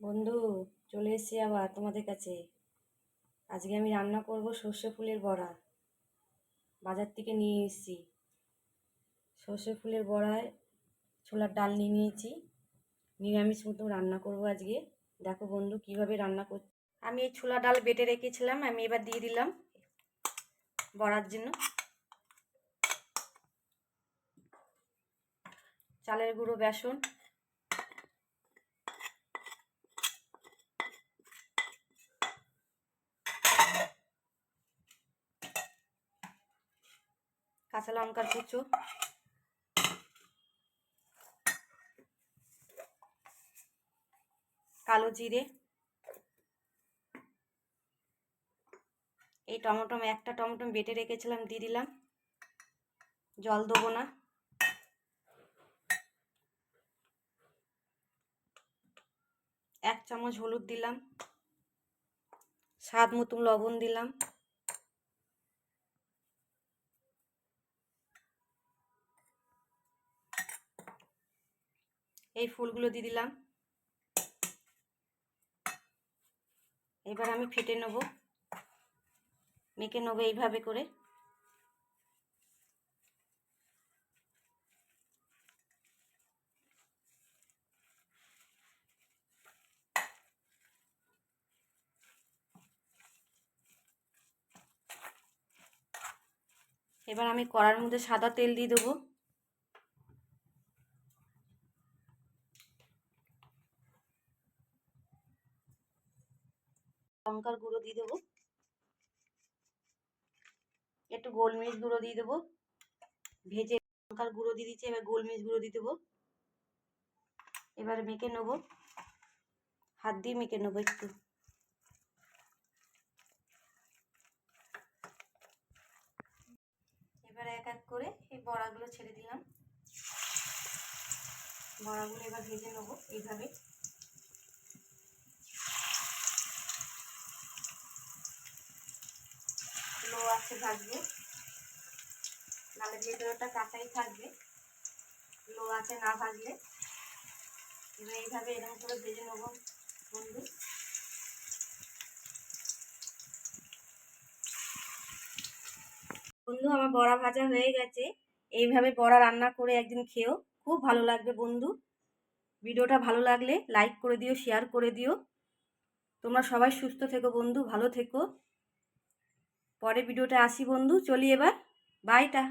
বন্ধু, চলে এসেছি আবার তোমাদের কাছে। আজকে আমি রান্না করব সর্ষে ফুলের বড়া। বাজার থেকে নিয়ে এসেছি। সর্ষে ফুলের বড়ায় ছোলার ডাল নিয়ে নিয়েছি। নিরামিষ মতো রান্না করব আজকে। দেখো বন্ধু কিভাবে রান্না করছি। আমি এই ছোলা ডাল বেটে রেখেছিলাম, আমি এবার দিয়ে দিলাম বড়ার জন্য। চালের গুঁড়ো, বেসন, কাঁচা লঙ্কার কুচো, কালো জিরে, এই একটা টমেটো বেটে রেখেছিলাম দিয়ে দিলাম। জল দেবো না। 1 চামচ হলুদ দিলাম, স্বাদ মতো লবণ দিলাম, এই ফুলগুলো দিয়ে দিলাম। এবার আমি ফেটে নেব, মেখে নেবো এইভাবে করে। এবার আমি কড়ার মধ্যে সাদা তেল দিয়ে দেবো। লঙ্কার গুঁড়ো দিয়ে দেবো, একটু গোলমরিচ গুঁড়ো দিয়ে দেবো। ভেজে লঙ্কার গুঁড়ো দিয়ে দিচ্ছি, এবার গোলমরিচ গুঁড়ো দিয়ে দেবো। এবার মেখে নেবো, হাত দিয়ে মেখে নেবো একটু। এবার এক এক করে এই বড়াগুলো ছেড়ে দিলাম। বড়াগুলো এবার ভেজে নেবো এইভাবে। লো আছে ভাজবো, নাহলে ভেতরটা কাঁচাই থাকবে। লো আছে না ভাজলে। এবার এইভাবে এরকম করে ভেজে নেবো বন্ধু। বন্ধু, আমার বড়া ভাজা হয়ে গেছে। এইভাবে বড়া রান্না করে একদিন খেও, খুব ভালো লাগবে বন্ধু। ভিডিওটা ভালো লাগলে লাইক করে দিও, শেয়ার করে দিও। তোমরা সবাই সুস্থ থেকো বন্ধু, ভালো থেকো। পরে ভিডিওটা আসি বন্ধু, চলি এবার, বাইটা।